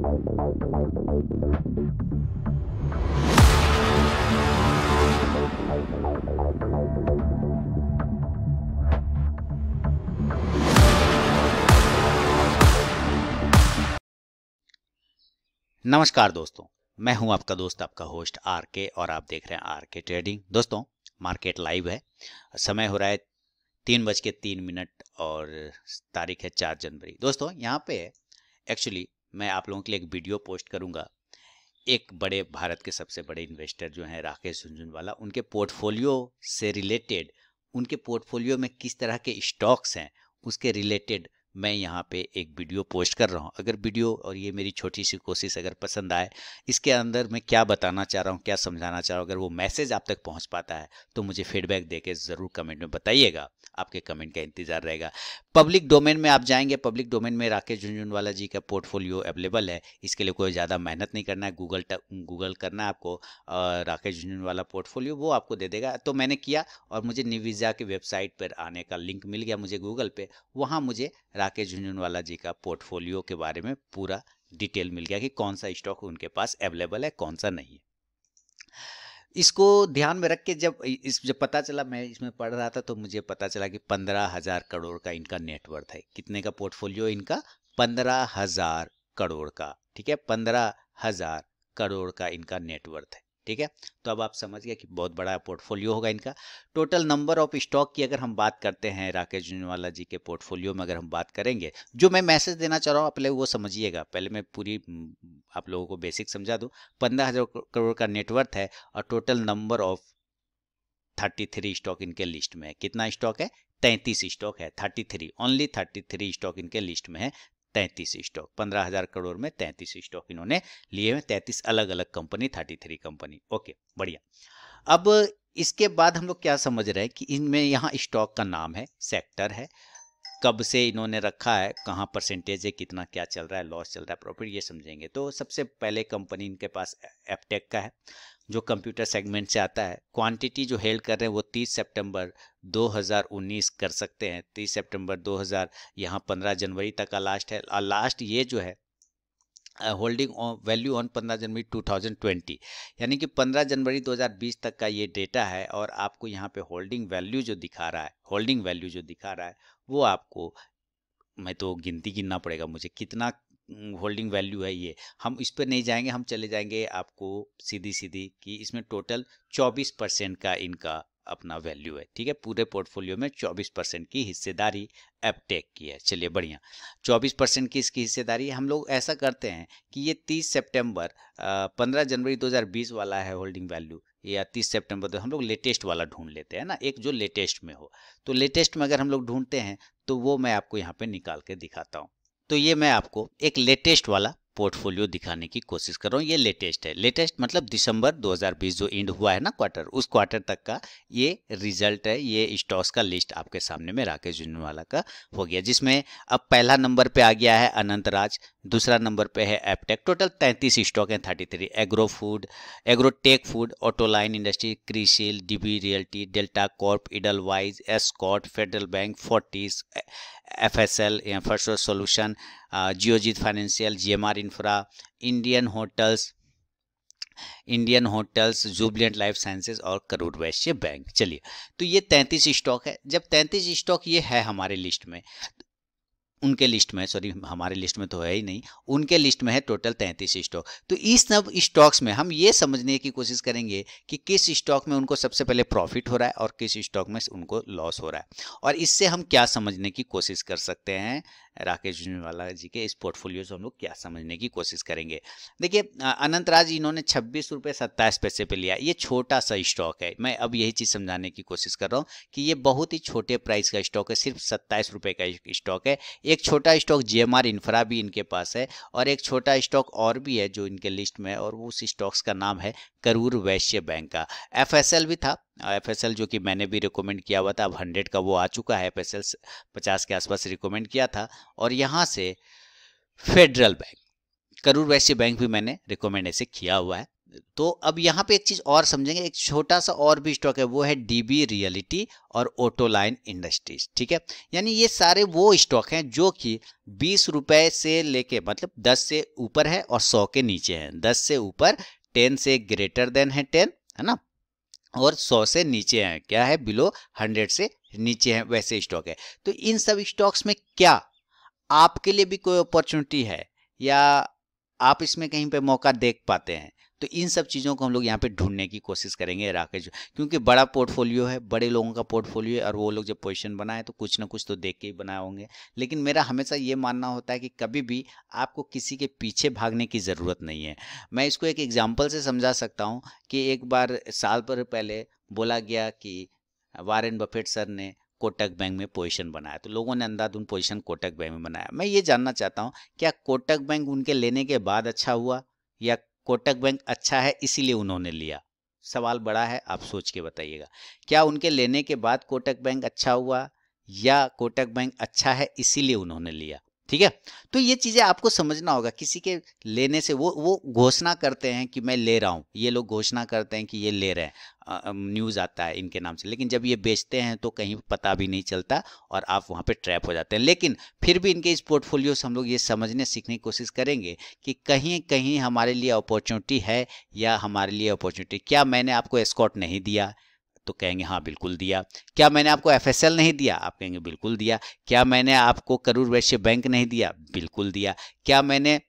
नमस्कार दोस्तों, मैं हूं आपका दोस्त, आपका होस्ट आर के, और आप देख रहे हैं आर के ट्रेडिंग। दोस्तों, मार्केट लाइव है। समय हो रहा है 3:03 और तारीख है 4 जनवरी। दोस्तों, यहाँ पे एक्चुअली मैं आप लोगों के लिए एक वीडियो पोस्ट करूंगा। एक बड़े भारत के सबसे बड़े इन्वेस्टर जो हैं राकेश झुनझुनवाला, उनके पोर्टफोलियो से रिलेटेड, उनके पोर्टफोलियो में किस तरह के स्टॉक्स हैं उसके रिलेटेड मैं यहाँ पे एक वीडियो पोस्ट कर रहा हूँ। अगर वीडियो और ये मेरी छोटी सी कोशिश अगर पसंद आए, इसके अंदर मैं क्या बताना चाह रहा हूँ, क्या समझाना चाह रहा हूँ, अगर वो मैसेज आप तक पहुँच पाता है तो मुझे फीडबैक देके ज़रूर कमेंट में बताइएगा। आपके कमेंट का इंतजार रहेगा। पब्लिक डोमेन में आप जाएंगे, पब्लिक डोमेन में राकेश झुनझुनवाला जी का पोर्टफोलियो अवेलेबल है। इसके लिए कोई ज़्यादा मेहनत नहीं करना है, गूगल करना है आपको। राकेश झुनझुनवाला पोर्टफोलियो वो आपको दे देगा। तो मैंने किया और मुझे निविजा की वेबसाइट पर आने का लिंक मिल गया मुझे गूगल पे। वहाँ मुझे राकेश झुनझुनवाला जी का पोर्टफोलियो के बारे में पूरा डिटेल मिल गया कि कौन सा स्टॉक उनके पास अवेलेबल है, कौन सा नहीं है। इसको ध्यान में रख के जब पता चला, मैं इसमें पढ़ रहा था तो मुझे पता चला कि 15,000 करोड़ का इनका नेटवर्थ है। कितने का पोर्टफोलियो इनका? 15,000 करोड़ का। ठीक है, 15,000 करोड़ का इनका नेटवर्थ है। ठीक है, तो अब आप समझ गए कि बहुत बड़ा पोर्टफोलियो होगा इनका। टोटल नंबर ऑफ स्टॉक की अगर हम बात करते हैं, राकेश झुनझुनवाला जी के पोर्टफोलियो में अगर हम बात करेंगे, जो मैं मैसेज देना चाह रहा हूँ पहले वो समझिएगा। पहले मैं पूरी आप लोगों को बेसिक समझा दूं। 15,000 करोड़ का नेटवर्थ है और टोटल नंबर ऑफ 33 स्टॉक इनके लिस्ट में है। कितना स्टॉक है? 33 स्टॉक है। 33, ओनली 33 स्टॉक इनके लिस्ट में है। 33 स्टॉक, 15,000 करोड़ में 33 स्टॉक इन्होंने लिए हैं। 33 अलग अलग कंपनी, 33 कंपनी। ओके, बढ़िया। अब इसके बाद हम लोग क्या समझ रहे हैं कि इनमें यहाँ स्टॉक का नाम है, सेक्टर है, कब से इन्होंने रखा है, कहाँ परसेंटेज है, कितना क्या चल रहा है, लॉस चल रहा है, प्रॉफिट, ये समझेंगे। तो सबसे पहले कंपनी इनके पास एप्टेक का है जो कंप्यूटर सेगमेंट से आता है। क्वांटिटी जो हेल्ड कर रहे हैं वो 30 सितंबर 2019 कर सकते हैं। 30 सितंबर 2000, यहाँ 15 जनवरी तक का लास्ट है। और लास्ट ये जो है होल्डिंग वैल्यू ऑन 15 जनवरी 2020, यानी कि 15 जनवरी 2020 तक का ये डेटा है। और आपको यहाँ पे होल्डिंग वैल्यू जो दिखा रहा है, होल्डिंग वैल्यू जो दिखा रहा है वो आपको, मैं तो गिनना पड़ेगा मुझे कितना होल्डिंग वैल्यू है ये। हम इस पर नहीं जाएंगे, हम चले जाएंगे आपको सीधी कि इसमें टोटल 24% का इनका अपना वैल्यू है। ठीक है, पूरे पोर्टफोलियो में 24% की हिस्सेदारी एप्टेक की है। चलिए बढ़िया, 24% की इसकी हिस्सेदारी। हम लोग ऐसा करते हैं कि ये 30 सितंबर 15 जनवरी 2020 वाला है होल्डिंग वैल्यू, या 30 सितंबर, तो हम लोग लेटेस्ट वाला ढूंढ लेते हैं ना, एक जो लेटेस्ट में हो। तो लेटेस्ट में अगर हम लोग ढूंढते हैं तो वो मैं आपको यहाँ पे निकाल के दिखाता हूँ। तो ये मैं आपको एक लेटेस्ट वाला पोर्टफोलियो दिखाने की कोशिश कर रहा हूँ। ये लेटेस्ट है, लेटेस्ट मतलब दिसंबर 2020 जो एंड हुआ है ना क्वार्टर, उस क्वार्टर तक का ये रिजल्ट है। ये स्टॉक्स का लिस्ट आपके सामने में राकेश झुनझुनवाला का हो गया, जिसमें अब पहला नंबर पे आ गया है अनंतराज, दूसरा नंबर पे है एप्टेक। टोटल 33 स्टॉक हैं, 33। Agro Food, Agrotech Food, Autoline Industry, CRISIL, DB Realty, Delta Corp, Edelweiss, Escorts, Federal Bank, Fortis, FSL, First Solution, Geojit Financial, GMR Infra, Indian Hotels, Jubilant Life Sciences और करूर वैश्य bank. चलिए, तो ये 33 stock है। जब 33 stock ये है हमारे लिस्ट में, उनके लिस्ट में, सॉरी हमारे लिस्ट में तो है ही नहीं, उनके लिस्ट में है टोटल 33 स्टॉक। तो इस सब स्टॉक्स में हम ये समझने की कोशिश करेंगे कि किस स्टॉक में उनको सबसे पहले प्रॉफिट हो रहा है और किस स्टॉक में उनको लॉस हो रहा है। और इससे हम क्या समझने की कोशिश कर सकते हैं, राकेश झुनझुनवाला जी के इस पोर्टफोलियो से हम लोग क्या समझने की कोशिश करेंगे। देखिए, अनंतराज इन्होंने 26 रुपये 27 पैसे पे लिया। ये छोटा सा स्टॉक है। मैं अब यही चीज़ समझाने की कोशिश कर रहा हूँ कि ये बहुत ही छोटे प्राइस का स्टॉक है, सिर्फ 27 रुपये का स्टॉक है। एक छोटा स्टॉक जीएमआर इंफ्रा भी इनके पास है, और एक छोटा स्टॉक और भी है जो इनके लिस्ट में है, और उस स्टॉक्स का नाम है करूर वैश्य बैंक का। एफएसएल भी था, एफएसएल जो कि मैंने भी रिकमेंड किया हुआ था, अब 100 का वो आ चुका है। एफएसएल 50 के आसपास रिकमेंड किया था। और यहाँ से federal bank, Karur Vysya bank भी मैंने रिकमेंड ऐसे किया हुआ है। तो अब यहाँ पे एक चीज और समझेंगे, एक छोटा सा और भी स्टॉक है, वो है डीबी रियलिटी और ऑटोलाइन इंडस्ट्रीज। ठीक है, यानी ये सारे वो स्टॉक हैं जो कि 20 रुपए से लेके, मतलब 10 से ऊपर है और 100 के नीचे है। 10 से ऊपर, 10 से ग्रेटर देन है 10, है ना, और 100 से नीचे है, क्या है, बिलो 100 से नीचे है, वैसे स्टॉक है। तो इन सब स्टॉक्स में क्या आपके लिए भी कोई अपॉर्चुनिटी है, या आप इसमें कहीं पे मौका देख पाते हैं? तो इन सब चीज़ों को हम लोग यहाँ पे ढूंढने की कोशिश करेंगे राकेश, क्योंकि बड़ा पोर्टफोलियो है, बड़े लोगों का पोर्टफोलियो है, और वो लोग जब पोजीशन बनाए तो कुछ ना कुछ तो देख के ही बनाए होंगे। लेकिन मेरा हमेशा ये मानना होता है कि कभी भी आपको किसी के पीछे भागने की ज़रूरत नहीं है। मैं इसको एक एग्जाम्पल से समझा सकता हूँ कि एक बार साल भर पहले बोला गया कि वारेन बफेट सर ने कोटक बैंक में पोजीशन बनाया, तो लोगों ने अंधाधुंध पोजीशन कोटक बैंक में बनाया। मैं ये जानना चाहता हूँ, क्या कोटक बैंक उनके लेने के बाद अच्छा हुआ, या कोटक बैंक अच्छा है इसीलिए उन्होंने लिया? सवाल बड़ा है, आप सोच के बताइएगा। क्या उनके लेने के बाद कोटक बैंक अच्छा हुआ, या कोटक बैंक अच्छा है इसीलिए उन्होंने लिया? ठीक है, तो ये चीजें आपको समझना होगा। किसी के लेने से वो घोषणा करते हैं कि मैं ले रहा हूं, ये लोग घोषणा करते हैं कि ये ले रहे हैं, न्यूज आता है इनके नाम से, लेकिन जब ये बेचते हैं तो कहीं पता भी नहीं चलता और आप वहां पे ट्रैप हो जाते हैं। लेकिन फिर भी इनके इस पोर्टफोलियो से हम लोग ये समझने सीखने की कोशिश करेंगे कि कहीं कहीं हमारे लिए अपॉर्चुनिटी है, या हमारे लिए अपॉर्चुनिटी, क्या मैंने आपको एस्कॉर्ट नहीं दिया? तो कहेंगे हाँ बिल्कुल दिया। क्या मैंने आपको एफएसएल नहीं दिया? आप कहेंगे बिल्कुल दिया। क्या मैंने आपको करूर वैश्य बैंक नहीं दिया? बिल्कुल दिया। क्या मैंने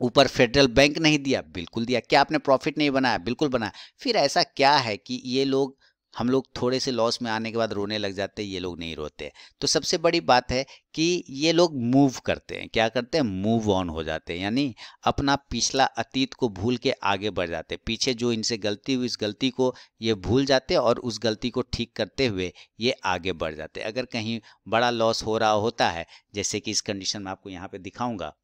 ऊपर फेडरल बैंक नहीं दिया? बिल्कुल दिया। क्या आपने प्रॉफिट नहीं बनाया? बिल्कुल बनाया। फिर ऐसा क्या है कि ये लोग, हम लोग थोड़े से लॉस में आने के बाद रोने लग जाते हैं, ये लोग नहीं रोते? तो सबसे बड़ी बात है कि ये लोग मूव करते हैं। क्या करते हैं? मूव ऑन हो जाते हैं, यानी अपना पिछला अतीत को भूल के आगे बढ़ जाते हैं। पीछे जो इनसे गलती हुई, इस गलती को ये भूल जाते हैं और उस गलती को ठीक करते हुए ये आगे बढ़ जाते हैं। अगर कहीं बड़ा लॉस हो रहा होता है, जैसे कि इस कंडीशन में आपको यहाँ पे दिखाऊंगा,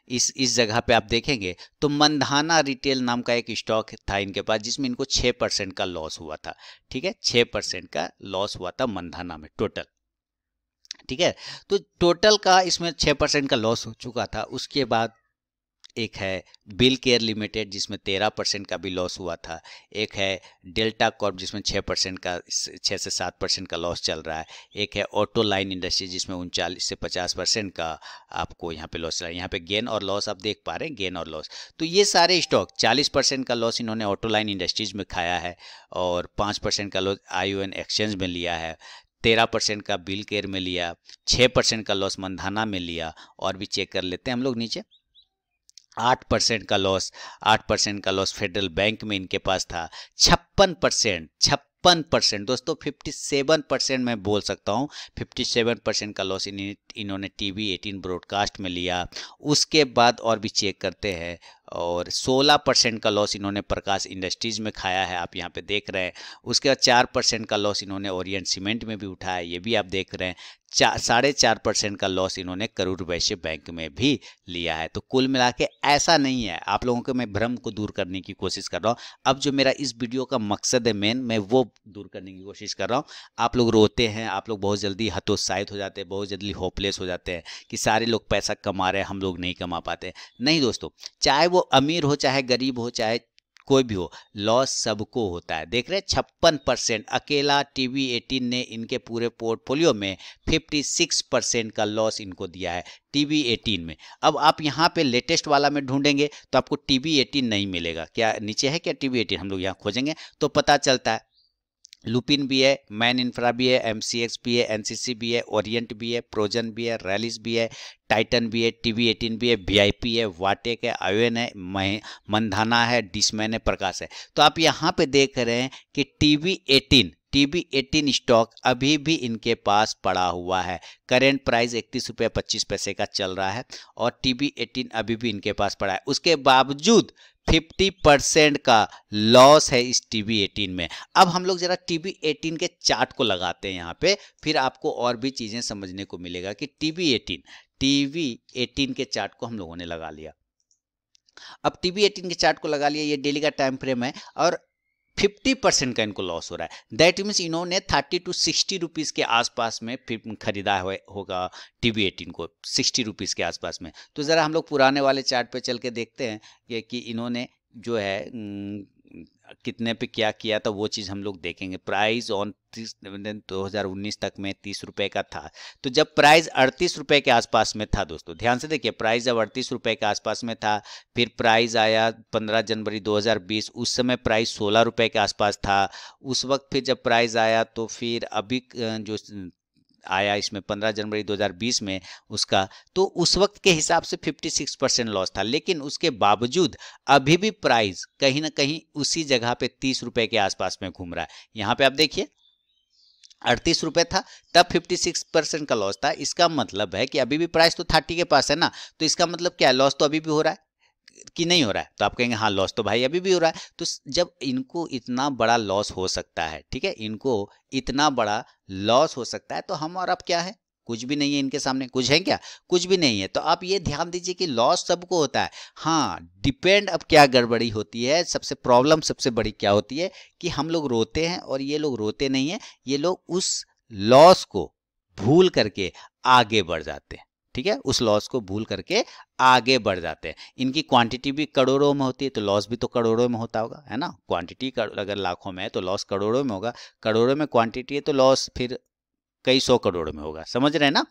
इस जगह पे आप देखेंगे तो मंधाना रिटेल नाम का एक स्टॉक था इनके पास, जिसमें इनको 6% का लॉस हुआ था। ठीक है, 6% का लॉस हुआ था मंधाना में टोटल। ठीक है, तो टोटल का इसमें 6% का लॉस हो चुका था। उसके बाद एक है बिल केयर लिमिटेड जिसमें 13% का भी लॉस हुआ था। एक है डेल्टा कॉर्प जिसमें 6% का 6 से 7% का लॉस चल रहा है। एक है ऑटो लाइन इंडस्ट्री जिसमें 39 से 50% का आपको यहाँ पे लॉस चल रहा है। यहाँ पे गेन और लॉस आप देख पा रहे हैं, गेन और लॉस। तो ये सारे स्टॉक 40% का लॉस इन्होंने ऑटो लाइन इंडस्ट्रीज में खाया है, और 5% का लॉस ION एक्सचेंज में लिया है, 13% का बिल केयर में लिया, 6% का लॉस मंधाना में लिया, और भी चेक कर लेते हैं हम लोग नीचे। 8% का लॉस, 8% का लॉस फेडरल बैंक में इनके पास था। 56% दोस्तों, 57% मैं बोल सकता हूँ, 57% का लॉस इन्होंने TV 18 ब्रॉडकास्ट में लिया। उसके बाद और भी चेक करते हैं, और 16% का लॉस इन्होंने प्रकाश इंडस्ट्रीज में खाया है, आप यहाँ पे देख रहे हैं। उसके बाद 4% का लॉस इन्होंने ओरिएंट सीमेंट में भी उठाया, ये भी आप देख रहे हैं। 4.5% का लॉस इन्होंने करूर वैश्य बैंक में भी लिया है। तो कुल मिला के ऐसा नहीं है, आप लोगों के मैं भ्रम को दूर करने की कोशिश कर रहा हूँ। अब जो मेरा इस वीडियो का मकसद है मेन, मैं वो दूर करने की कोशिश कर रहा हूँ। आप लोग रोते हैं, आप लोग बहुत जल्दी हतोत्साहित हो जाते हैं, बहुत जल्दी होपलेस हो जाते हैं कि सारे लोग पैसा कमा रहे हैं, हम लोग नहीं कमा पाते। नहीं दोस्तों, चाहे वो अमीर हो, चाहे गरीब हो, चाहे कोई भी हो, लॉस सबको होता है। देख रहे हैं 56%, अकेला TV 18 ने इनके पूरे पोर्टफोलियो में 56% का लॉस इनको दिया है TV 18 में। अब आप यहाँ पे लेटेस्ट वाला में ढूंढेंगे तो आपको TV 18 नहीं मिलेगा। क्या नीचे है क्या TV 18? हम लोग यहाँ खोजेंगे तो पता चलता है। लुपिन भी है, मैन इंफ्रा भी है, MCX भी है, NCC भी है, ओरिएंट भी है, प्रोजन भी है, रैलिस भी है, टाइटन भी है, TV 18 भी है, VIP है, वाटेक है, ION है, मंधाना है, डिसमैन है, प्रकाश है। तो आप यहाँ पे देख रहे हैं कि TV 18 स्टॉक अभी भी इनके पास पड़ा हुआ है। करेंट प्राइस 31 रुपये 25 पैसे का चल रहा है, और TV 18 अभी भी इनके पास पड़ा है। उसके बावजूद 50% का लॉस है इस TV 18 में। अब हम लोग जरा TV 18 के चार्ट को लगाते हैं यहाँ पे, फिर आपको और भी चीजें समझने को मिलेगा कि TV 18 के चार्ट को हम लोगों ने लगा लिया। अब TV 18 के चार्ट को लगा लिया, ये डेली का टाइम फ्रेम है, और 50% का इनको लॉस हो रहा है। दैट मीन्स इन्होंने 30 to 60 रुपीज़ के आसपास में खरीदा होगा TV 18 को, 60 रुपीज़ के आसपास में। तो ज़रा हम लोग पुराने वाले चार्ट पे चल के देखते हैं कि इन्होंने जो है कितने पे क्या किया था वो चीज़ हम लोग देखेंगे। प्राइस ऑन 2019 तक में 30 रुपए का था। तो जब प्राइस 38 रुपए के आसपास में था दोस्तों, ध्यान से देखिए, प्राइस जब 38 रुपए के आसपास में था, फिर प्राइस आया 15 जनवरी 2020, उस समय प्राइस 16 रुपए के आसपास था। उस वक्त फिर जब प्राइस आया तो फिर अभी जो आया इसमें 15 जनवरी 2020 में उसका, तो उस वक्त के हिसाब से 56% लॉस था। लेकिन उसके बावजूद अभी भी प्राइस कहीं ना कहीं उसी जगह पे 30 रुपए के आसपास में घूम रहा है। यहाँ पे आप देखिए 38 रुपए था, तब 56% का लॉस था। इसका मतलब है कि अभी भी प्राइस तो 30 के पास है ना, तो इसका मतलब क्या है, लॉस तो अभी भी हो रहा है कि नहीं हो रहा है? तो आप कहेंगे हाँ लॉस तो भाई अभी भी हो रहा है। तो जब इनको इतना बड़ा लॉस हो सकता है, ठीक है, इनको इतना बड़ा लॉस हो सकता है, तो हम और अब क्या है, कुछ भी नहीं है इनके सामने। कुछ है क्या? कुछ भी नहीं है। तो आप ये ध्यान दीजिए कि लॉस सबको होता है। हाँ, डिपेंड अब क्या गड़बड़ी होती है, सबसे प्रॉब्लम सबसे बड़ी क्या होती है कि हम लोग रोते हैं और ये लोग रोते नहीं है, ये लोग उस लॉस को भूल करके आगे बढ़ जाते हैं। ठीक है, उस लॉस को भूल करके आगे बढ़ जाते हैं। इनकी क्वांटिटी भी करोड़ों में होती है, तो लॉस भी तो करोड़ों में होता होगा, है ना। क्वांटिटी अगर लाखों में है तो लॉस करोड़ों में होगा। करोड़ों में क्वांटिटी है तो लॉस फिर कई सौ करोड़ में होगा। समझ रहे हैं ना?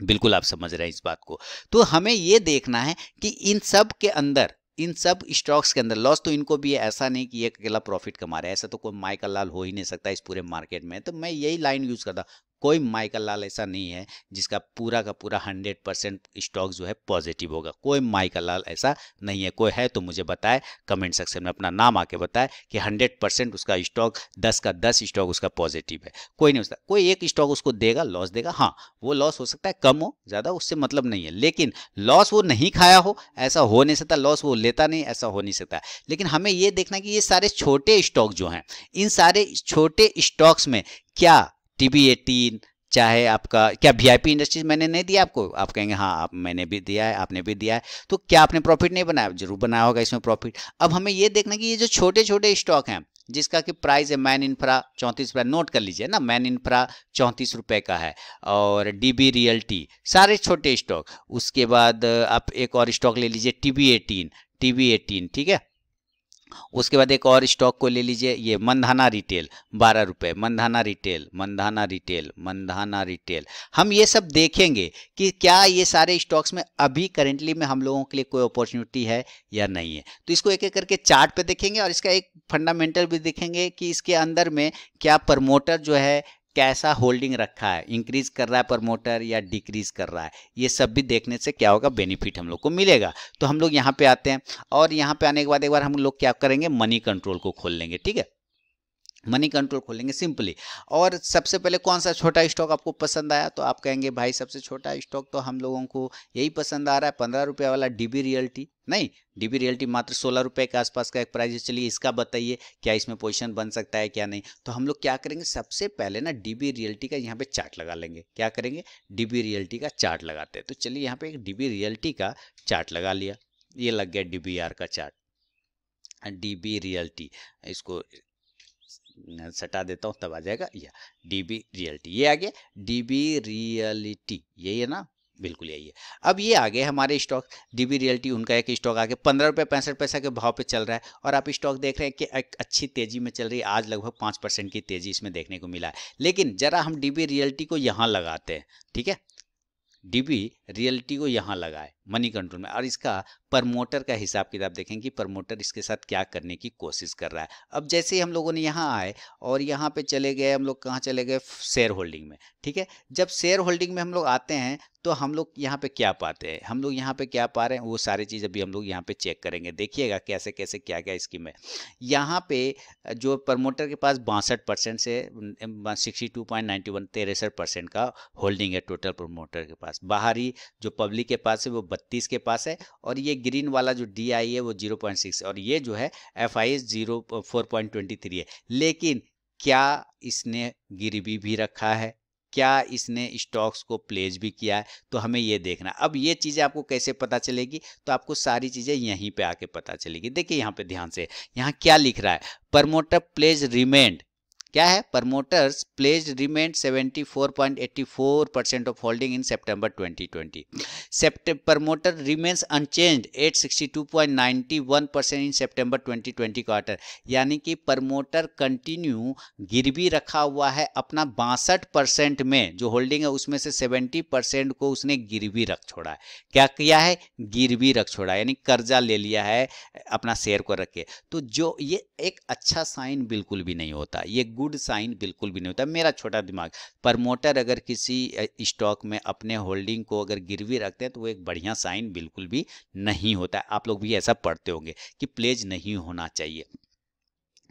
बिल्कुल आप समझ रहे हैं इस बात को। तो हमें ये देखना है कि इन सब के अंदर, इन सब स्टॉक्स के अंदर लॉस तो इनको भी है। ऐसा नहीं कि ये अकेला प्रॉफिट कमा रहा है, ऐसा तो कोई माइकल लाल हो ही नहीं सकता इस पूरे मार्केट में। तो मैं यही लाइन यूज करता, कोई माइकल लाल ऐसा नहीं है जिसका पूरा का पूरा 100% स्टॉक जो है पॉजिटिव होगा। कोई माइकल लाल ऐसा नहीं है। कोई है तो मुझे बताए, कमेंट सेक्शन में अपना नाम आके बताए कि 100% उसका स्टॉक 10 का 10 स्टॉक उसका पॉजिटिव है। कोई नहीं हो सकता। कोई एक स्टॉक उसको देगा, लॉस देगा, हाँ वो लॉस हो सकता है, कम हो ज्यादा उससे मतलब नहीं है, लेकिन लॉस वो नहीं खाया हो ऐसा हो नहीं सकता, लॉस वो लेता नहीं ऐसा हो नहीं सकता। लेकिन हमें ये देखना कि ये सारे छोटे स्टॉक जो हैं, इन सारे छोटे स्टॉक्स में क्या TB18, चाहे आपका क्या VIP इंडस्ट्रीज मैंने नहीं दिया आपको? आप कहेंगे हाँ आप, मैंने भी दिया है, आपने भी दिया है, तो क्या आपने प्रॉफिट नहीं बनाया? जरूर बनाया होगा इसमें प्रॉफिट। अब हमें ये देखना कि ये जो छोटे छोटे स्टॉक हैं जिसका कि प्राइस है, मैन इंफ्रा 34 रुपये, नोट कर लीजिए ना, मैन इंफ्रा 34 रुपये का है, और DB रियल्टी, सारे छोटे स्टॉक। उसके बाद आप एक और स्टॉक ले लीजिए TB18, ठीक है। उसके बाद एक और स्टॉक को ले लीजिए, ये मंधाना रिटेल 12 रुपये, मंधाना रिटेल। हम ये सब देखेंगे कि क्या ये सारे स्टॉक्स में अभी करेंटली में हम लोगों के लिए कोई अपॉर्चुनिटी है या नहीं है। तो इसको एक एक करके चार्ट पे देखेंगे और इसका एक फंडामेंटल भी देखेंगे कि इसके अंदर में क्या प्रमोटर जो है कैसा होल्डिंग रखा है, इंक्रीज कर रहा है प्रमोटर या डिक्रीज कर रहा है। ये सब भी देखने से क्या होगा, बेनिफिट हम लोग को मिलेगा। तो हम लोग यहाँ पे आते हैं और यहाँ पे आने के बाद एक बार हम लोग क्या करेंगे, मनी कंट्रोल को खोल लेंगे। ठीक है, मनी कंट्रोल खोलेंगे सिंपली। और सबसे पहले कौन सा छोटा स्टॉक आपको पसंद आया? तो आप कहेंगे भाई सबसे छोटा स्टॉक तो हम लोगों को यही पसंद आ रहा है, 15 रुपये वाला DB रियल्टी। नहीं, DB रियल्टी मात्र 16 रुपये के आसपास का एक प्राइस है। चलिए इसका बताइए क्या इसमें पोजीशन बन सकता है क्या नहीं। तो हम लोग क्या करेंगे, सबसे पहले ना DB रियल्टी का यहाँ पे चार्ट लगा लेंगे। क्या करेंगे, DB रियल्टी का चार्ट लगाते हैं। तो चलिए यहाँ पे एक DB रियल्टी का चार्ट लगा लिया, ये लग गया DBR का चार्ट, DB रियल्टी। इसको सटा देता हूँ तब आ जाएगा, या DB रियल्टी, ये आ गया DB रियलिटी, यही है ना, बिल्कुल यही है। अब ये आ गए हमारे स्टॉक DB रियल्टी, उनका एक स्टॉक आगे 15 रुपये 65 पैसा के भाव पे चल रहा है, और आप स्टॉक देख रहे हैं कि एक अच्छी तेजी में चल रही है। आज लगभग 5% की तेजी इसमें देखने को मिला है। लेकिन जरा हम DB रियल्टी को यहाँ लगाते हैं, ठीक है, DB रियल्टी को यहाँ लगाए मनी कंट्रोल में, और इसका प्रमोटर का हिसाब किताब देखें कि प्रमोटर इसके साथ क्या करने की कोशिश कर रहा है। अब जैसे ही हम लोगों ने यहाँ आए और यहाँ पे चले गए, हम लोग कहाँ चले गए, शेयर होल्डिंग में। ठीक है, जब शेयर होल्डिंग में हम लोग आते हैं तो हम लोग यहाँ पे क्या पाते हैं, हम लोग यहाँ पे क्या पा रहे हैं, वो सारी चीज़ अभी हम लोग यहाँ पे चेक करेंगे। देखिएगा कैसे कैसे क्या क्या स्कीम है। यहाँ पे जो प्रमोटर के पास 62% से 62.91 63% का होल्डिंग है टोटल प्रमोटर के पास। बाहरी जो पब्लिक के पास है वो 32 के पास है, और ये ग्रीन वाला जो DI है वो 0.6, और ये जो है FIS 4.23 है। लेकिन क्या इसने गिरवी भी रखा है, क्या इसने स्टॉक्स को प्लेज भी किया है? तो हमें ये देखना। अब ये चीज़ें आपको कैसे पता चलेगी, तो आपको सारी चीज़ें यहीं पे आके पता चलेगी। देखिए यहाँ पे ध्यान से, यहाँ क्या लिख रहा है, प्रमोटर प्लेज रिमेंड, क्या है, promoters pledge remain 74.84% of holding in September 2020. Promoter remains unchanged at 62.91% in September 2020 quarter. यानी कि प्रमोटर कंटिन्यू गिरवी रखा हुआ है अपना 62% में जो होल्डिंग है उसमें से 70% को उसने गिरवी रख छोड़ा है. क्या किया है, गिरवी रख छोड़ा, यानी कर्जा ले लिया है अपना शेयर को रख के. तो जो ये एक अच्छा साइन बिल्कुल भी नहीं होता, ये गुड साइन बिल्कुल भी नहीं होता. मेरा छोटा दिमाग, प्रमोटर अगर किसी स्टॉक में अपने होल्डिंग को अगर गिरवी रखते हैं तो वो एक बढ़िया साइन बिल्कुल भी नहीं होता है. आप लोग भी ऐसा पढ़ते होंगे कि प्लेज नहीं होना चाहिए.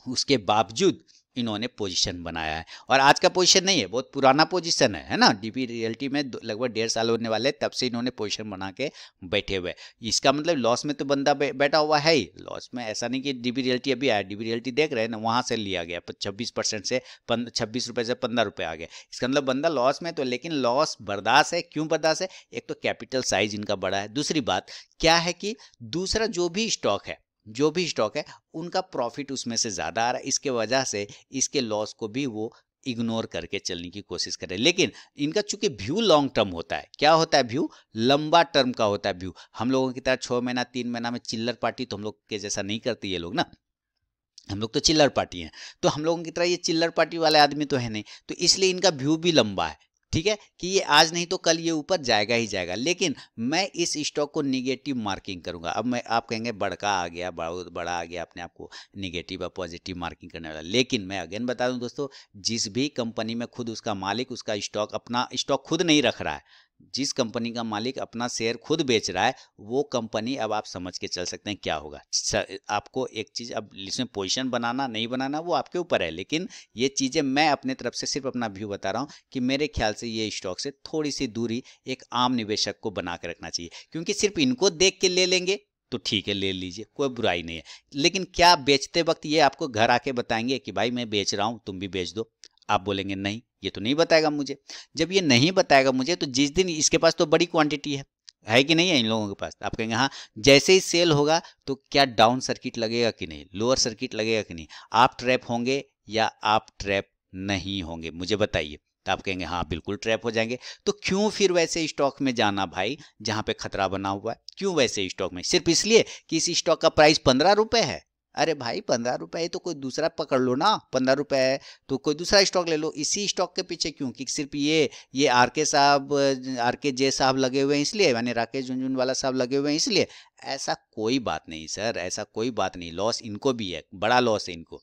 उसके बावजूद इन्होंने पोजीशन बनाया है, और आज का पोजीशन नहीं है, बहुत पुराना पोजीशन है ना. डीबी रियल्टी में लगभग 1.5 साल होने वाले, तब से इन्होंने पोजीशन बना के बैठे हुए. इसका मतलब लॉस में तो बंदा बैठा हुआ है ही. लॉस में ऐसा नहीं कि डीबी रियल्टी अभी आया, डीबी रियल्टी देख रहे हैं ना, वहां से लिया गया 26% से 26 रुपए से 15 रुपए आ गया. इसका मतलब बंदा लॉस में तो, लेकिन लॉस बर्दाश्त है. क्यों बर्दाश्त है, एक तो कैपिटल साइज इनका बड़ा है. दूसरी बात क्या है कि दूसरा जो भी स्टॉक है उनका प्रॉफिट उसमें से ज़्यादा आ रहा है. इसके वजह से इसके लॉस को भी वो इग्नोर करके चलने की कोशिश कर रहे हैं. लेकिन इनका चूंकि व्यू लॉन्ग टर्म होता है, क्या होता है, व्यू लंबा टर्म का होता है. व्यू हम लोगों की तरह 6 महीना 3 महीना में चिल्लर पार्टी तो हम लोग के जैसा नहीं करती ये लोग ना. हम लोग तो चिल्लर पार्टी हैं, तो हम लोगों की तरह ये चिल्लर पार्टी वाले आदमी तो है नहीं. तो इसलिए इनका व्यू भी लंबा है. ठीक है कि ये आज नहीं तो कल ये ऊपर जाएगा ही जाएगा. लेकिन मैं इस स्टॉक को निगेटिव मार्किंग करूंगा. अब मैं, आप कहेंगे बड़का आ गया, बहुत बड़ा आ गया, अपने आप को निगेटिव और पॉजिटिव मार्किंग करने वाला. लेकिन मैं अगेन बता दूं दोस्तों, जिस भी कंपनी में खुद उसका मालिक उसका स्टॉक, अपना स्टॉक खुद नहीं रख रहा है, जिस कंपनी का मालिक अपना शेयर खुद बेच रहा है, वो कंपनी, अब आप समझ के चल सकते हैं क्या होगा. आपको एक चीज, अब इसमें पोजीशन बनाना नहीं बनाना वो आपके ऊपर है, लेकिन ये चीजें मैं अपने तरफ से सिर्फ अपना व्यू बता रहा हूं कि मेरे ख्याल से ये स्टॉक से थोड़ी सी दूरी एक आम निवेशक को बना के रखना चाहिए. क्योंकि सिर्फ इनको देख के ले लेंगे तो ठीक है, ले लीजिए, कोई बुराई नहीं है. लेकिन क्या बेचते वक्त ये आपको घर आके बताएंगे कि भाई मैं बेच रहा हूं, तुम भी बेच दो? आप बोलेंगे नहीं, ये तो नहीं बताएगा मुझे. जब ये नहीं बताएगा मुझे, तो जिस दिन इसके पास तो बड़ी क्वांटिटी है कि नहीं है इन लोगों के पास. आप कहेंगे हाँ, जैसे ही सेल होगा तो क्या डाउन सर्किट लगेगा कि नहीं, लोअर सर्किट लगेगा कि नहीं, आप ट्रैप होंगे या आप ट्रैप नहीं होंगे, मुझे बताइए. तो आप कहेंगे हाँ बिल्कुल ट्रैप हो जाएंगे. तो क्यों फिर वैसे स्टॉक में जाना भाई जहां पे खतरा बना हुआ है? क्यों वैसे स्टॉक में? सिर्फ इसलिए कि इस स्टॉक का प्राइस 15 रुपए है. अरे भाई 15 रुपए है तो कोई दूसरा पकड़ लो ना. 15 रुपए है तो कोई दूसरा स्टॉक ले लो. इसी स्टॉक के पीछे क्यों कि सिर्फ ये आरके साहब, आरके जे साहब लगे हुए हैं इसलिए, यानी राकेश झुनझुनवाला साहब लगे हुए हैं इसलिए? ऐसा कोई बात नहीं सर, ऐसा कोई बात नहीं. लॉस इनको भी है, बड़ा लॉस है इनको,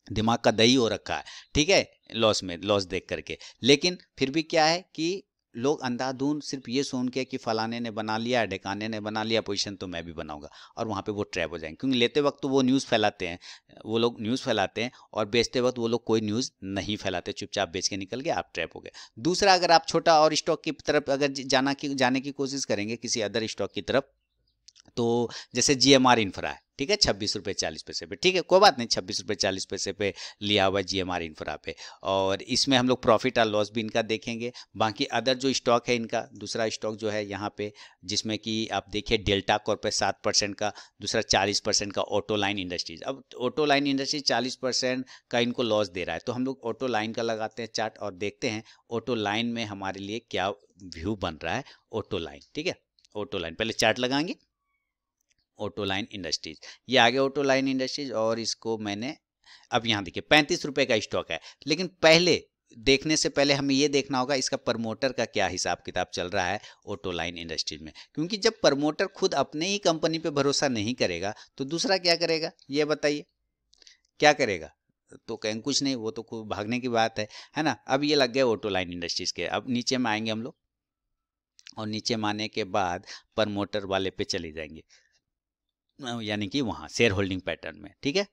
दिमाग का दही हो रखा है. ठीक है, लॉस देख करके. लेकिन फिर भी क्या है कि लोग अंधाधुंध सिर्फ ये सुन के कि फलाने ने बना लिया, ढेकाने ने बना लिया पोजीशन, तो मैं भी बनाऊंगा, और वहां पे वो ट्रैप हो जाएंगे. क्योंकि लेते वक्त तो वो न्यूज़ फैलाते हैं, वो लोग न्यूज़ फैलाते हैं, और बेचते वक्त वो लोग कोई न्यूज़ नहीं फैलाते, चुपचाप बेच के निकल गए, आप ट्रैप हो गए. दूसरा, अगर आप छोटा और स्टॉक की तरफ अगर जाने की कोशिश करेंगे किसी अदर स्टॉक की तरफ, तो जैसे जीएमआर इंफ्रा है, ठीक है, 26 रुपये 40 पैसे पे, ठीक है, कोई बात नहीं, 26 रुपये 40 पैसे पे लिया हुआ है जीएमआर इंफ्रा पे. और इसमें हम लोग प्रॉफिट और लॉस भी इनका देखेंगे. बाकी अदर जो स्टॉक है इनका, दूसरा स्टॉक जो है यहाँ पे, जिसमें कि आप देखिए डेल्टा कॉर्प पे 7% का, दूसरा 40% का ऑटो लाइन इंडस्ट्रीज. अब ऑटो लाइन इंडस्ट्रीज 40% का इनको लॉस दे रहा है, तो हम लोग ऑटो लाइन का लगाते हैं चार्ट और देखते हैं ऑटो लाइन में हमारे लिए क्या व्यू बन रहा है. ऑटो लाइन, ठीक है, ऑटो लाइन पहले चार्ट लगाएंगे. ऑटो लाइन इंडस्ट्रीज, ये आगे ऑटो लाइन इंडस्ट्रीज, और इसको मैंने, अब यहाँ देखिए 35 रुपए का स्टॉक है. लेकिन पहले देखने से पहले हमें ये देखना होगा इसका प्रमोटर का क्या हिसाब किताब चल रहा है ऑटो लाइन इंडस्ट्रीज में. क्योंकि जब प्रमोटर खुद अपने ही कंपनी पे भरोसा नहीं करेगा तो दूसरा क्या करेगा, ये बताइए, क्या करेगा? तो कहें कुछ नहीं, वो तो भागने की बात है ना. अब ये लग गए ऑटो लाइन इंडस्ट्रीज के. अब नीचे में आएंगे हम लोग, और नीचे में आने के बाद प्रमोटर वाले पे चले जाएंगे, यानी कि वहाँ शेयर होल्डिंग पैटर्न में. ठीक है,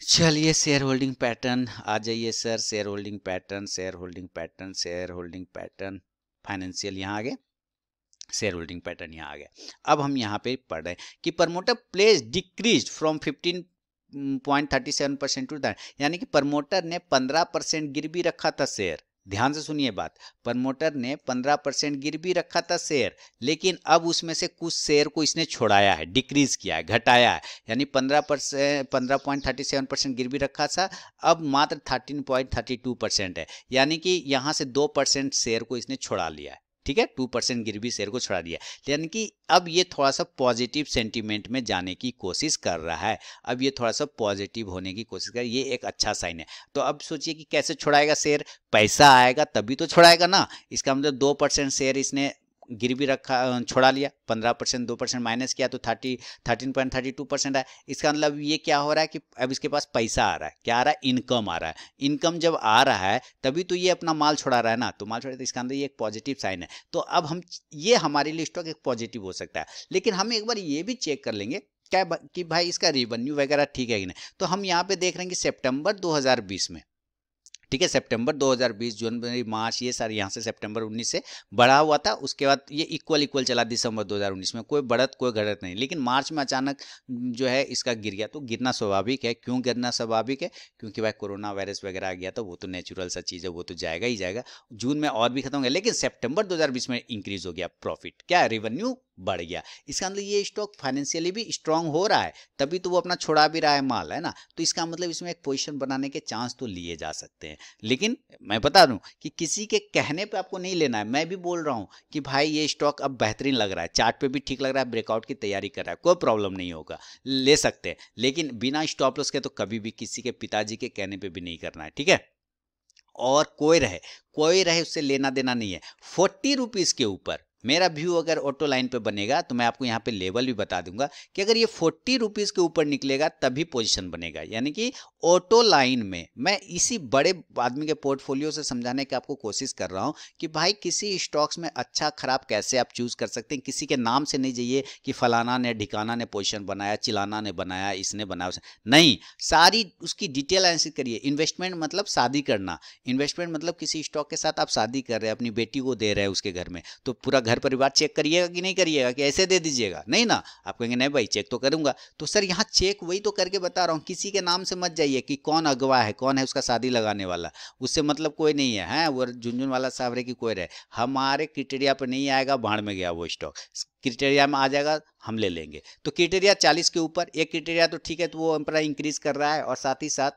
चलिए शेयर होल्डिंग पैटर्न आ जाइए sir. Share holding pattern, share holding pattern, share holding pattern, financial यहाँ आ गए, शेयर होल्डिंग पैटर्न यहाँ आ गया. अब हम यहाँ पे पढ़ रहे हैं कि promoter pledge decrease from 15.37% to that, यानी कि प्रमोटर ने 15% गिरवी रखा था शेयर, ध्यान से सुनिए बात, प्रमोटर ने 15% गिरवी रखा था शेयर, लेकिन अब उसमें से कुछ शेयर को इसने छोड़ाया है, डिक्रीज किया है, घटाया है, यानी 15.37% गिरवी रखा था, अब मात्र 13.32% है, यानी कि यहाँ से 2% शेयर को इसने छोड़ा लिया है। ठीक है, 2% गिरवी शेयर को छोड़ा दिया, यानी कि अब ये थोड़ा सा पॉजिटिव सेंटीमेंट में जाने की कोशिश कर रहा है, अब ये थोड़ा सा पॉजिटिव होने की कोशिश कर, ये एक अच्छा साइन है। तो अब सोचिए कि कैसे छोड़ाएगा शेयर, पैसा आएगा तभी तो छोड़ाएगा ना। इसका मतलब 2% शेयर इसने गिरवी रखा, छोड़ा लिया, 15% 2% माइनस किया तो 13.32% है। इसका मतलब ये क्या हो रहा है कि अब इसके पास पैसा आ रहा है, क्या आ रहा है, इनकम आ रहा है। इनकम जब आ रहा है तभी तो ये अपना माल छोड़ा रहा है ना, तो माल छोड़ा, तो इसका अंदर ये एक पॉजिटिव साइन है। तो अब हम, ये हमारे लिए स्टॉक एक पॉजिटिव हो सकता है, लेकिन हम एक बार ये भी चेक कर लेंगे क्या कि भाई इसका रेवेन्यू वगैरह ठीक है कि नहीं। तो हम यहाँ पे देख रहे हैं कि सितंबर 2020 में, ठीक है, सितंबर 2020, जनवरी, मार्च, ये सारे यहाँ से सितंबर 19 से बढ़ा हुआ था, उसके बाद ये इक्वल चला दिसंबर 2019 में, कोई बढ़त कोई घटत नहीं, लेकिन मार्च में अचानक जो है इसका गिर गया। तो गिरना स्वाभाविक है, क्यों गिरना स्वाभाविक है, क्योंकि भाई कोरोना वायरस वगैरह आ गया, तो वो तो नेचुरल सा चीज़ है, वो तो जाएगा ही जाएगा, जून में और भी खत्म हो गया, लेकिन सितंबर 2020 में इंक्रीज हो गया प्रॉफिट, क्या रेवेन्यू बढ़ गया। इसका मतलब ये स्टॉक फाइनेंशियली भी स्ट्रांग हो रहा है, तभी तो वो अपना छोड़ा भी रहा है माल, है ना। तो इसका मतलब इसमें एक पोजीशन बनाने के चांस तो लिए जा सकते हैं, लेकिन मैं बता दूं कि किसी के कहने पे आपको नहीं लेना है। मैं भी बोल रहा हूं कि भाई ये स्टॉक अब बेहतरीन लग रहा है, चार्ट पे भी ठीक लग रहा है, ब्रेकआउट की तैयारी कर रहा है, कोई प्रॉब्लम नहीं होगा, ले सकते हैं, लेकिन बिना स्टॉप लॉस के तो कभी भी किसी के पिताजी के कहने पे भी नहीं करना है, ठीक है। और कोई रहे उससे लेना देना नहीं है। 40 रुपीज के ऊपर मेरा व्यू अगर ऑटो लाइन पे बनेगा तो मैं आपको यहाँ पे लेवल भी बता दूंगा कि अगर ये 40 रुपीज के ऊपर निकलेगा तभी पोजीशन बनेगा, यानी कि ऑटो लाइन में। मैं इसी बड़े आदमी के पोर्टफोलियो से समझाने की आपको कोशिश कर रहा हूँ कि भाई किसी स्टॉक्स में अच्छा खराब कैसे आप चूज कर सकते हैं। किसी के नाम से नहीं जाइए कि फलाना ने ढिकाना ने पोजीशन बनाया, चिलाना ने बनाया, इसने बनाया, नहीं, सारी उसकी डिटेल एनालिसिस करिए। इन्वेस्टमेंट मतलब शादी करना, इन्वेस्टमेंट मतलब किसी स्टॉक के साथ आप शादी कर रहे हैं, अपनी बेटी को दे रहे हैं उसके घर में, तो पूरा घर परिवार चेक करिएगा कि नहीं करिएगा, कि ऐसे दे दीजिएगा, नहीं ना। आप कहेंगे नहीं भाई चेक तो करूंगा, तो सर यहाँ चेक वही तो करके बता रहा हूँ, किसी के नाम से मत जाइए कि कौन अगवा है, कौन है उसका शादी लगाने वाला, उससे मतलब कोई नहीं है, हैं वो झुनझुन वाला साहब रहे कि कोई रहे, हमारे क्रिटेरिया पर नहीं आएगा, भाड़ में गया वो स्टॉक, क्रिटेरिया में आ जाएगा हम ले लेंगे। तो क्रिटेरिया 40 के ऊपर, एक क्रिटेरिया तो ठीक है, तो वो अपना इंक्रीज कर रहा है और साथ ही साथ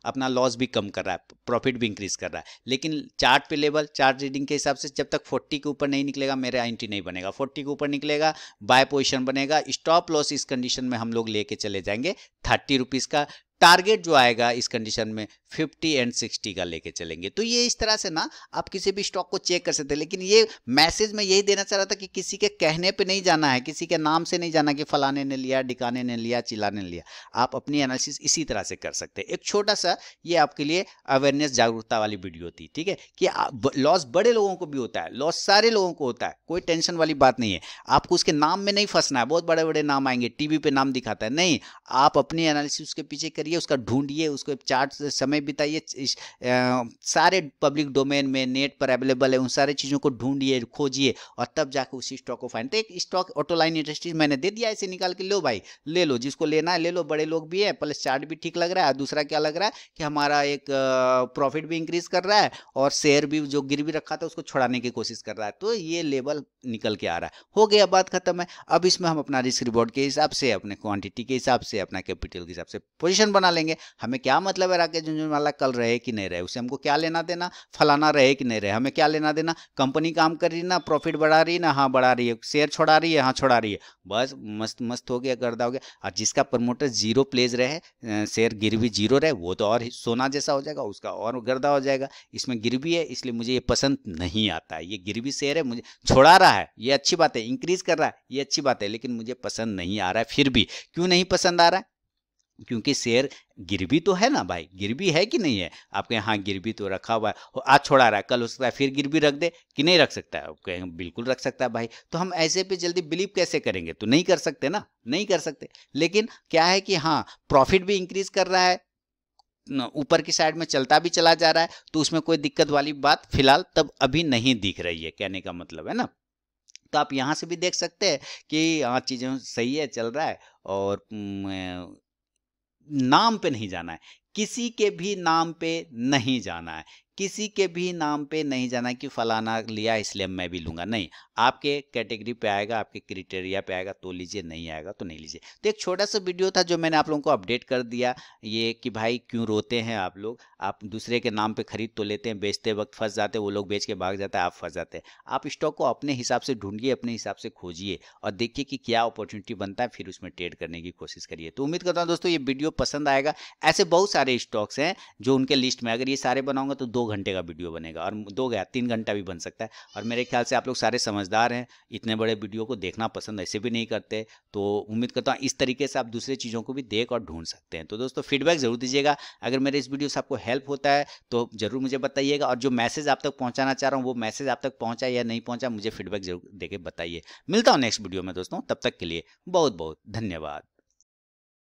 अपना लॉस भी कम कर रहा है, प्रॉफिट भी इंक्रीज कर रहा है, लेकिन चार्ट पे लेवल, चार्ट रीडिंग के हिसाब से जब तक 40 के ऊपर नहीं निकलेगा मेरा एंट्री नहीं बनेगा, 40 के ऊपर निकलेगा बाय पोजीशन बनेगा। स्टॉप लॉस इस कंडीशन में हम लोग लेके चले जाएंगे 30 रुपीज का, टारगेट जो आएगा इस कंडीशन में 50 एंड 60 का लेके चलेंगे। तो ये इस तरह से ना आप किसी भी स्टॉक को चेक कर सकते हैं, लेकिन ये मैसेज मैं यही देना चाह रहा था कि किसी के कहने पे नहीं जाना है, किसी के नाम से नहीं जाना कि फलाने ने लिया, ढिकाने ने लिया, चिल्लाने ने लिया। आप अपनी एनालिसिस इसी तरह से कर सकते हैं। एक छोटा सा ये आपके लिए अवेयरनेस जागरूकता वाली वीडियो थी, ठीक है, कि लॉस बड़े लोगों को भी होता है, लॉस सारे लोगों को होता है, कोई टेंशन वाली बात नहीं है। आपको उसके नाम में नहीं फंसना है, बहुत बड़े बड़े नाम आएंगे, टीवी पे नाम दिखाता है, नहीं, आप अपनी एनालिसिस उसके पीछे करिए, उसका ढूंढिए, उसको चार्ट से समय बिताइए, सारे पब्लिक डोमेन में नेट पर अवेलेबल है, उन सारे चीज़ों को ढूंढिए, खोजिए और तब जाकर उसी स्टॉक को फाइंड। तो एक स्टॉक ऑटो लाइन इंडस्ट्रीज मैंने दे दिया, ऐसे निकाल के लो भाई, ले लो, जिसको लेना है ले लो, बड़े लोग भी है, प्लस चार्ट भी ठीक लग रहा है, दूसरा क्या लग रहा है कि हमारा एक प्रॉफिट भी इंक्रीज कर रहा है और शेयर भी जो गिरवी रखा था उसको छुड़ाने की कोशिश कर रहा है। तो ये लेवल निकल के आ रहा है, हो गया, बात खत्म है। अब इसमें हम अपना रिस्क रिवॉर्ड के हिसाब से, अपने क्वांटिटी के हिसाब से, अपना कैपिटल के हिसाब से पोजीशन बना लेंगे। हमें क्या मतलब है राकेश झुनझुनवाला कल रहे कि नहीं रहे, उससे हमको क्या लेना देना, फलाना रहे कि नहीं रहे, हमें क्या लेना देना, कंपनी काम कर रही है ना, प्रॉफिट बढ़ा रही है ना, हाँ बढ़ा रही है, शेयर छोड़ा रही है, हाँ छोड़ा रही है, बस मस्त मस्त हो गया, गर्दा हो गया। और जिसका प्रमोटर जीरो प्लेस रहे, शेयर गिरवी जीरो रहे, वो तो और सोना जैसा हो जाएगा, उसका और गर्दा हो जाएगा। इसमें गिरवी है इसलिए मुझे ये पसंद नहीं आता है, ये गिरवी शेयर है, मुझे छोड़ा रहा है, ये अच्छी बात है, इंक्रीज कर रहा है, ये अच्छी बात है, लेकिन मुझे पसंद नहीं आ रहा है। फिर भी क्यों नहीं पसंद आ रहा है, क्योंकि शेयर गिरवी तो है ना भाई, गिरवी है कि नहीं है, आपके यहाँ गिरवी तो रखा हुआ है, आज छोड़ा रहा है, कल हो सकता है फिर गिरवी रख दे कि नहीं रख सकता है, कहेंगे बिल्कुल रख सकता है भाई। तो हम ऐसे पे जल्दी बिलीव कैसे करेंगे, तो नहीं कर सकते ना, नहीं कर सकते। लेकिन क्या है कि हाँ प्रॉफिट भी इंक्रीज कर रहा है, ऊपर की साइड में चलता भी चला जा रहा है, तो उसमें कोई दिक्कत वाली बात फिलहाल तब अभी नहीं दिख रही है, कहने का मतलब है ना। तो आप यहाँ से भी देख सकते हैं कि हाँ चीज़ें सही है, चल रहा है, और नाम पे नहीं जाना है, किसी के भी नाम पे नहीं जाना है, किसी के भी नाम पे नहीं जाना कि फलाना लिया इसलिए मैं भी लूंगा, नहीं। आपके कैटेगरी पे आएगा, आपके क्राइटेरिया पे आएगा तो लीजिए, नहीं आएगा तो नहीं लीजिए। तो एक छोटा सा वीडियो था जो मैंने आप लोगों को अपडेट कर दिया, ये कि भाई क्यों रोते हैं आप लोग, आप दूसरे के नाम पे खरीद तो लेते हैं, बेचते वक्त फंस जाते हैं, वो लोग बेच के भाग जाता है, आप फंस जाते हैं। आप स्टॉक को अपने हिसाब से ढूंढिए, अपने हिसाब से खोजिए और देखिए कि क्या अपॉर्चुनिटी बनता है, फिर उसमें ट्रेड करने की कोशिश करिए। तो उम्मीद करता हूँ दोस्तों ये वीडियो पसंद आएगा। ऐसे बहुत सारे स्टॉक्स हैं जो उनके लिस्ट में, अगर ये सारे बनाऊंगा तो 2 घंटे का वीडियो बनेगा, और 3 घंटा भी बन सकता है। और मेरे ख्याल से आप लोग सारे समझदार हैं, इतने बड़े वीडियो को देखना पसंद ऐसे भी नहीं करते। तो उम्मीद करता हूँ इस तरीके से आप दूसरे चीज़ों को भी देख और ढूंढ सकते हैं। तो दोस्तों फीडबैक जरूर दीजिएगा, अगर मेरे इस वीडियो से आपको हेल्प होता है तो जरूर मुझे बताइएगा, और जो मैसेज आप तक पहुंचाना चाह रहा हूँ वो मैसेज आप तक पहुंचा या नहीं पहुंचा, मुझे फीडबैक जरूर देके बताइए। मिलता हूँ नेक्स्ट वीडियो में दोस्तों, तब तक के लिए बहुत बहुत धन्यवाद।